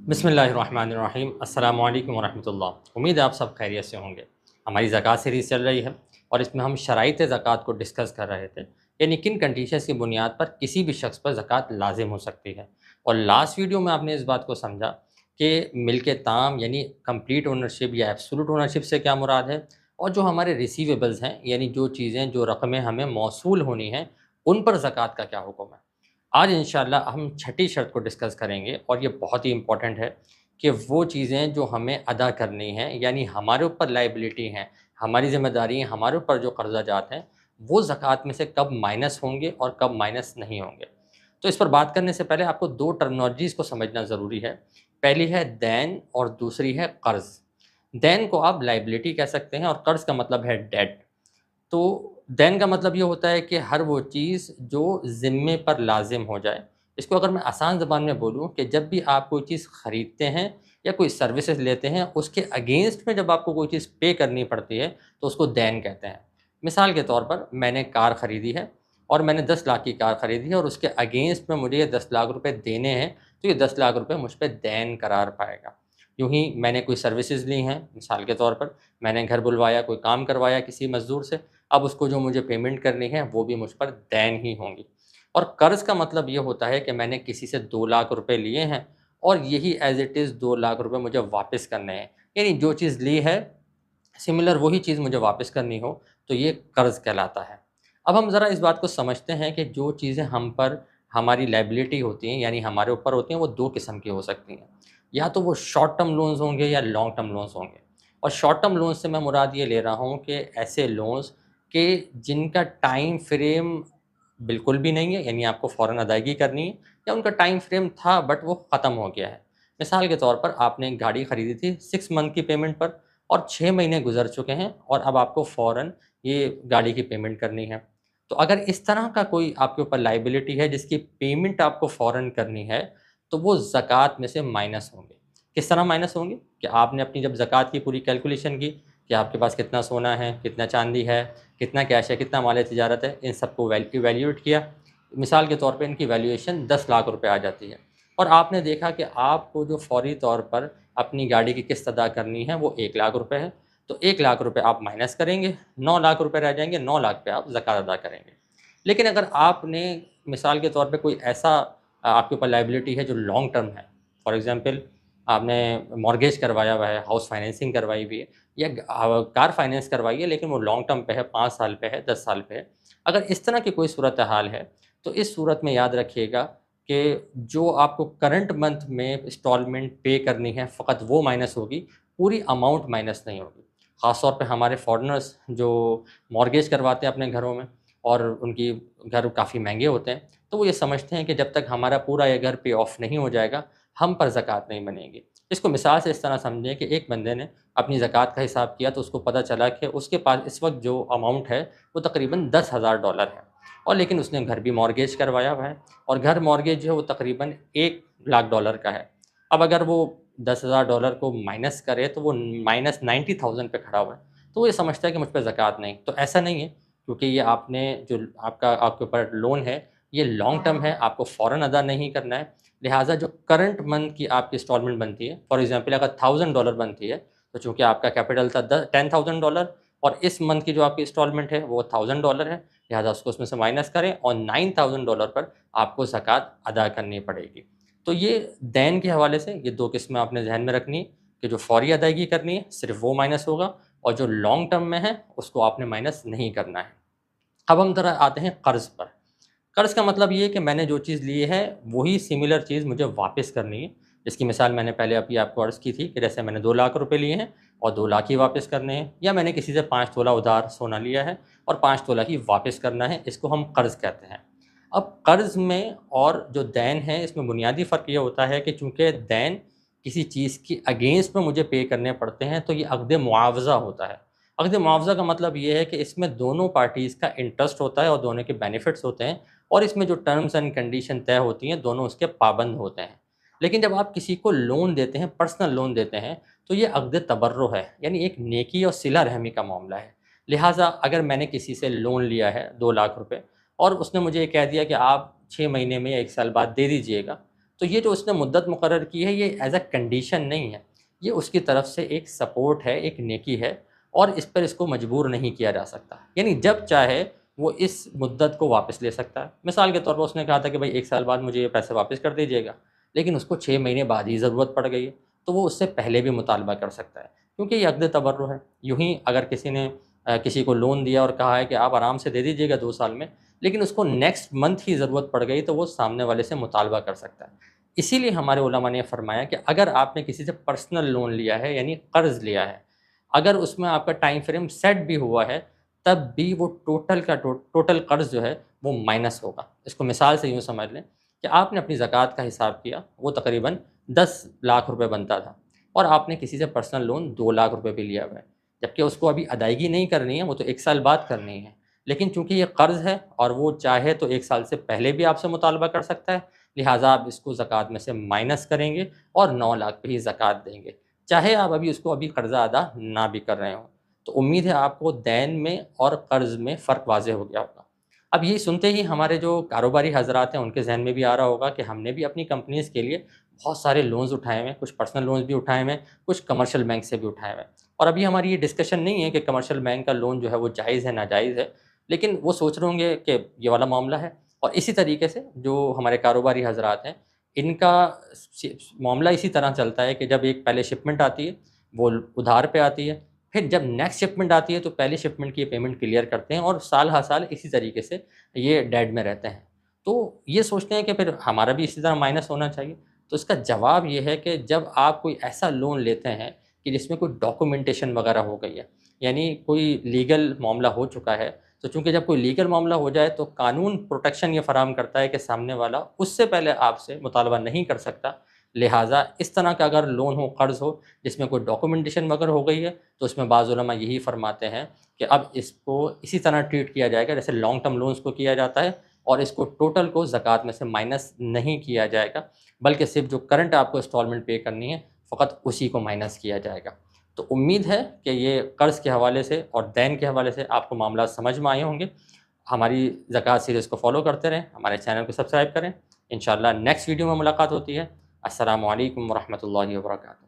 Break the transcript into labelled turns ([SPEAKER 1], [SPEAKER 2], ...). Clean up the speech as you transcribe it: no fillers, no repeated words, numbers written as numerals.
[SPEAKER 1] بسم اللہ الرحمن الرحیم۔ السلام علیکم ورحمۃ اللہ۔ امید ہے آپ سب خیریت سے ہوں گے۔ ہماری زکوٰۃ سیریز چل رہی ہے اور اس میں ہم شرائط زکوٰۃ کو ڈسکس کر رہے تھے، یعنی کن کنڈیشنز کی بنیاد پر کسی بھی شخص پر زکوٰۃ لازم ہو سکتی ہے۔ اور لاسٹ ویڈیو میں آپ نے اس بات کو سمجھا کہ ملک تام یعنی کمپلیٹ اونرشپ یا ایبسولوٹ اونرشپ سے کیا مراد ہے، اور جو ہمارے ریسیویبلز ہیں یعنی جو چیزیں جو رقمیں ہمیں موصول ہونی ہیں ان پر زکوٰۃ کا کیا حکم ہے۔ آج انشاءاللہ ہم چھٹی شرط کو ڈسکس کریں گے، اور یہ بہت ہی امپورٹنٹ ہے کہ وہ چیزیں جو ہمیں ادا کرنی ہیں، یعنی ہمارے اوپر لائبلٹی ہیں، ہماری ذمہ داری ہیں، ہمارے اوپر جو قرضہ جات ہیں، وہ زکوٰۃ میں سے کب مائنس ہوں گے اور کب مائنس نہیں ہوں گے۔ تو اس پر بات کرنے سے پہلے آپ کو دو ٹرمنالوجیز کو سمجھنا ضروری ہے۔ پہلی ہے دین اور دوسری ہے قرض۔ دین کو آپ لائبلٹی کہہ سکتے ہیں اور قرض کا مطلب ہے ڈیٹ۔ تو دین کا مطلب یہ ہوتا ہے کہ ہر وہ چیز جو ذمے پر لازم ہو جائے۔ اس کو اگر میں آسان زبان میں بولوں کہ جب بھی آپ کوئی چیز خریدتے ہیں یا کوئی سروسز لیتے ہیں، اس کے اگینسٹ میں جب آپ کو کوئی چیز پے کرنی پڑتی ہے تو اس کو دین کہتے ہیں۔ مثال کے طور پر میں نے کار خریدی ہے اور میں نے 10 لاکھ کی کار خریدی ہے، اور اس کے اگینسٹ میں مجھے یہ 10 لاکھ روپے دینے ہیں، تو یہ 10 لاکھ روپے مجھ پہ دین قرار پائے گا۔ یوں ہی میں نے کوئی سروسز لی ہیں، مثال کے طور پر میں نے گھر بلوایا، کوئی کام کروایا کسی مزدور سے، اب اس کو جو مجھے پیمنٹ کرنی ہے وہ بھی مجھ پر دین ہی ہوں گی۔ اور قرض کا مطلب یہ ہوتا ہے کہ میں نے کسی سے 2 لاکھ روپے لیے ہیں اور یہی ایز اٹ از 2 لاکھ روپے مجھے واپس کرنے ہیں، یعنی جو چیز لی ہے سملر وہی چیز مجھے واپس کرنی ہو، تو یہ قرض کہلاتا ہے۔ اب ہم ذرا اس بات کو سمجھتے ہیں کہ جو چیزیں ہم پر ہماری لائبلٹی ہوتی ہیں یعنی ہمارے اوپر ہوتی ہیں، وہ دو قسم کی ہو سکتی ہیں۔ یا تو وہ شارٹ ٹرم لونز ہوں گے یا لانگ ٹرم لونز ہوں گے۔ اور شارٹ ٹرم لونز سے میں مراد یہ لے رہا ہوں کہ ایسے لونز کہ جن کا ٹائم فریم بالکل بھی نہیں ہے، یعنی آپ کو فوراً ادائیگی کرنی ہے، یا ان کا ٹائم فریم تھا بٹ وہ ختم ہو گیا ہے۔ مثال کے طور پر آپ نے ایک گاڑی خریدی تھی 6 منتھ کی پیمنٹ پر، اور 6 مہینے گزر چکے ہیں اور اب آپ کو فوراً یہ گاڑی کی پیمنٹ کرنی ہے۔ تو اگر اس طرح کا کوئی آپ کے اوپر لائبلٹی ہے جس کی پیمنٹ آپ کو فوراً کرنی ہے، تو وہ زکوٰۃ میں سے مائنس ہوں گے۔ کس طرح مائنس ہوں گے؟ کہ آپ نے اپنی جب زکوٰۃ کی پوری کیلکولیشن کی کہ آپ کے پاس کتنا سونا ہے، کتنا چاندی ہے، کتنا کیش ہے، کتنا مال تجارت ہے، ان سب کو ایویلیویٹ کیا۔ مثال کے طور پہ ان کی ویلیویشن 10 لاکھ روپے آ جاتی ہے، اور آپ نے دیکھا کہ آپ کو جو فوری طور پر اپنی گاڑی کی قسط ادا کرنی ہے وہ 1 لاکھ روپے ہے، تو 1 لاکھ روپے آپ مائنس کریں گے، 9 لاکھ روپے رہ جائیں گے، 9 لاکھ پہ آپ زکوٰۃ ادا کریں گے۔ لیکن اگر آپ نے مثال کے طور پہ کوئی ایسا آپ کے اوپر لائبلٹی ہے جو لانگ ٹرم ہے، فار ایگزامپل آپ نے مارگیج کروایا ہوا ہے، ہاؤس فائنینسنگ کروائی ہوئی ہے، یا کار فائنینس کروائی ہے لیکن وہ لانگ ٹرم پہ ہے، 5 سال پہ ہے، 10 سال پہ ہے، اگر اس طرح کی کوئی صورتحال ہے تو اس صورت میں یاد رکھیے گا کہ جو آپ کو کرنٹ منتھ میں انسٹالمنٹ پے کرنی ہے فقط وہ مائنس ہوگی، پوری اماؤنٹ مائنس نہیں ہوگی۔ خاص طور پہ ہمارے فارنرز جو مارگیج کرواتے ہیں اپنے گھروں میں، اور ان کی گھر کافی مہنگے ہوتے ہیں، تو وہ یہ سمجھتے ہیں کہ جب تک ہمارا پورا یہ گھر پے آف نہیں ہو جائے گا ہم پر زکوٰۃ نہیں بنے گی۔ اس کو مثال سے اس طرح سمجھیں کہ ایک بندے نے اپنی زکوٰۃ کا حساب کیا تو اس کو پتہ چلا کہ اس کے پاس اس وقت جو اماؤنٹ ہے وہ تقریباً $10,000 ہے، اور لیکن اس نے گھر بھی مارگیج کروایا ہوا ہے، اور گھر مارگیج جو ہے وہ تقریباً $1 لاکھ کا ہے۔ اب اگر وہ $10,000 کو مائنس کرے تو وہ -90,000 پہ کھڑا ہوا ہے، تو وہ یہ سمجھتا ہے کہ مجھ پہ زکوٰۃ نہیں۔ تو ایسا نہیں ہے، کیونکہ یہ آپ نے جو آپ کے اوپر لون ہے یہ لانگ ٹرم ہے، آپ کو فوراً ادا نہیں کرنا ہے، لہٰذا جو کرنٹ منتھ کی آپ کی انسٹالمنٹ بنتی ہے، فار ایگزامپل اگر $1,000 بنتی ہے، تو چونکہ آپ کا کیپٹل تھا $10,000 اور اس منتھ کی جو آپ کی انسٹالمنٹ ہے وہ $1,000 ہے، لہٰذا اس کو اس میں سے مائنس کریں اور $9,000 پر آپ کو زکوٰۃ ادا کرنی پڑے گی۔ تو یہ دین کے حوالے سے یہ دو قسمیں آپ نے ذہن میں رکھنی ہے کہ جو فوری ادائیگی کرنی ہے صرف وہ مائنس ہوگا، اور جو لانگ ٹرم میں ہے اس کو آپ نے مائنس نہیں کرنا ہے۔ اب ہم ذرا آتے ہیں قرض پر۔ قرض کا مطلب یہ ہے کہ میں نے جو چیز لی ہے وہی سملر چیز مجھے واپس کرنی ہے۔ اس کی مثال میں نے پہلے ابھی آپ کو عرض کی تھی کہ جیسے میں نے 2 لاکھ روپے لیے ہیں اور 2 لاکھ ہی واپس کرنے ہیں، یا میں نے کسی سے 5 تولہ ادھار سونا لیا ہے اور 5 تولہ ہی واپس کرنا ہے، اس کو ہم قرض کہتے ہیں۔ اب قرض میں اور جو دین ہے اس میں بنیادی فرق یہ ہوتا ہے کہ چونکہ دین کسی چیز کی اگینسٹ میں مجھے پے کرنے پڑتے ہیں تو یہ عقد معاوضہ ہوتا ہے۔ عقد معاوضہ کا مطلب یہ ہے کہ اس میں دونوں پارٹیز کا انٹرسٹ ہوتا ہے اور دونوں کے بینیفٹس ہوتے ہیں، اور اس میں جو ٹرمز اینڈ کنڈیشن طے ہوتی ہیں دونوں اس کے پابند ہوتے ہیں۔ لیکن جب آپ کسی کو لون دیتے ہیں، پرسنل لون دیتے ہیں، تو یہ عقد تبرع ہے، یعنی ایک نیکی اور صلہ رحمی کا معاملہ ہے۔ لہٰذا اگر میں نے کسی سے لون لیا ہے 2 لاکھ روپے اور اس نے مجھے یہ کہہ دیا کہ آپ 6 مہینے میں یا 1 سال بعد دے دیجئے گا، تو یہ جو اس نے مدت مقرر کی ہے یہ ایز اے کنڈیشن نہیں ہے، یہ اس کی طرف سے ایک سپورٹ ہے، ایک نیکی ہے، اور اس پر اس کو مجبور نہیں کیا جا سکتا، یعنی جب چاہے وہ اس مدت کو واپس لے سکتا ہے۔ مثال کے طور پر اس نے کہا تھا کہ بھائی 1 سال بعد مجھے یہ پیسے واپس کر دیجیے گا، لیکن اس کو 6 مہینے بعد ہی ضرورت پڑ گئی ہے، تو وہ اس سے پہلے بھی مطالبہ کر سکتا ہے، کیونکہ یہ عقد تبرع ہے۔ یوں ہی اگر کسی نے کسی کو لون دیا اور کہا ہے کہ آپ آرام سے دے دیجیے گا 2 سال میں، لیکن اس کو نیکسٹ منتھ ہی ضرورت پڑ گئی، تو وہ سامنے والے سے مطالبہ کر سکتا ہے۔ اسی لیے ہمارے علماء نے فرمایا کہ اگر آپ نے کسی سے پرسنل لون لیا ہے، یعنی قرض لیا ہے، اگر اس میں آپ کا ٹائم فریم سیٹ بھی ہوا ہے، تب بھی وہ ٹوٹل قرض جو ہے وہ مائنس ہوگا۔ اس کو مثال سے یوں سمجھ لیں کہ آپ نے اپنی زکوٰۃ کا حساب کیا، وہ تقریباً 10 لاکھ روپے بنتا تھا، اور آپ نے کسی سے پرسنل لون 2 لاکھ روپے بھی لیا ہوا ہے، جبکہ اس کو ابھی ادائیگی نہیں کرنی ہے، وہ تو 1 سال بعد کرنی ہے، لیکن چونکہ یہ قرض ہے اور وہ چاہے تو 1 سال سے پہلے بھی آپ سے مطالبہ کر سکتا ہے، لہٰذا آپ اس کو زکوٰۃ میں سے مائنس کریں گے اور 9 لاکھ پہ ہی زکوٰۃ دیں گے، چاہے آپ اس کو قرضہ ادا نہ بھی کر رہے ہوں۔ تو امید ہے آپ کو دین میں اور قرض میں فرق واضح ہو گیا ہوگا۔ اب یہ سنتے ہی ہمارے جو کاروباری حضرات ہیں ان کے ذہن میں بھی آ رہا ہوگا کہ ہم نے بھی اپنی کمپنیز کے لیے بہت سارے لونز اٹھائے ہوئے ہیں، کچھ پرسنل لونز بھی اٹھائے ہوئے ہیں، کچھ کمرشل بینک سے بھی اٹھائے ہوئے ہیں، اور ابھی ہماری یہ ڈسکشن نہیں ہے کہ کمرشل بینک کا لون جو ہے وہ جائز ہے ناجائز ہے، لیکن وہ سوچ رہے ہوں گے کہ یہ والا معاملہ ہے۔ اور اسی طریقے سے جو ہمارے کاروباری حضرات ہیں ان کا معاملہ اسی طرح چلتا ہے کہ جب ایک پہلے شپمنٹ آتی ہے وہ ادھار پہ آتی ہے، پھر جب نیکسٹ شپمنٹ آتی ہے تو پہلی شپمنٹ کی پیمنٹ کلیئر کرتے ہیں، اور سال ہر سال اسی طریقے سے یہ ڈیڈ میں رہتے ہیں۔ تو یہ سوچتے ہیں کہ پھر ہمارا بھی اسی طرح مائنس ہونا چاہیے، تو اس کا جواب یہ ہے کہ جب آپ کوئی ایسا لون لیتے ہیں کہ جس میں کوئی ڈاکومنٹیشن وغیرہ ہو گئی ہے، یعنی کوئی لیگل معاملہ ہو چکا ہے، تو چونکہ جب کوئی لیگل معاملہ ہو جائے تو قانون پروٹیکشن یہ فراہم کرتا ہے کہ سامنے والا اس سے پہلے آپ سے مطالبہ نہیں کر سکتا، لہٰذا اس طرح کا اگر لون ہو، قرض ہو جس میں کوئی ڈاکومنٹیشن وغیرہ ہو گئی ہے، تو اس میں بعض علماء یہی فرماتے ہیں کہ اب اس کو اسی طرح ٹریٹ کیا جائے گا جیسے لانگ ٹرم لونز کو کیا جاتا ہے، اور اس کو ٹوٹل کو زکوٰۃ میں سے مائنس نہیں کیا جائے گا، بلکہ صرف جو کرنٹ آپ کو انسٹالمنٹ پے کرنی ہے فقط اسی کو مائنس کیا جائے گا۔ تو امید ہے کہ یہ قرض کے حوالے سے اور دین کے حوالے سے آپ کو معاملات سمجھ میں آئے ہوں گے۔ ہماری زکوٰۃ سیریز کو فالو کرتے رہیں، ہمارے چینل کو سبسکرائب کریں، انشاءاللہ نیکسٹ ویڈیو میں ملاقات ہوتی ہے۔ السلام علیکم ورحمۃ اللہ وبرکاتہ۔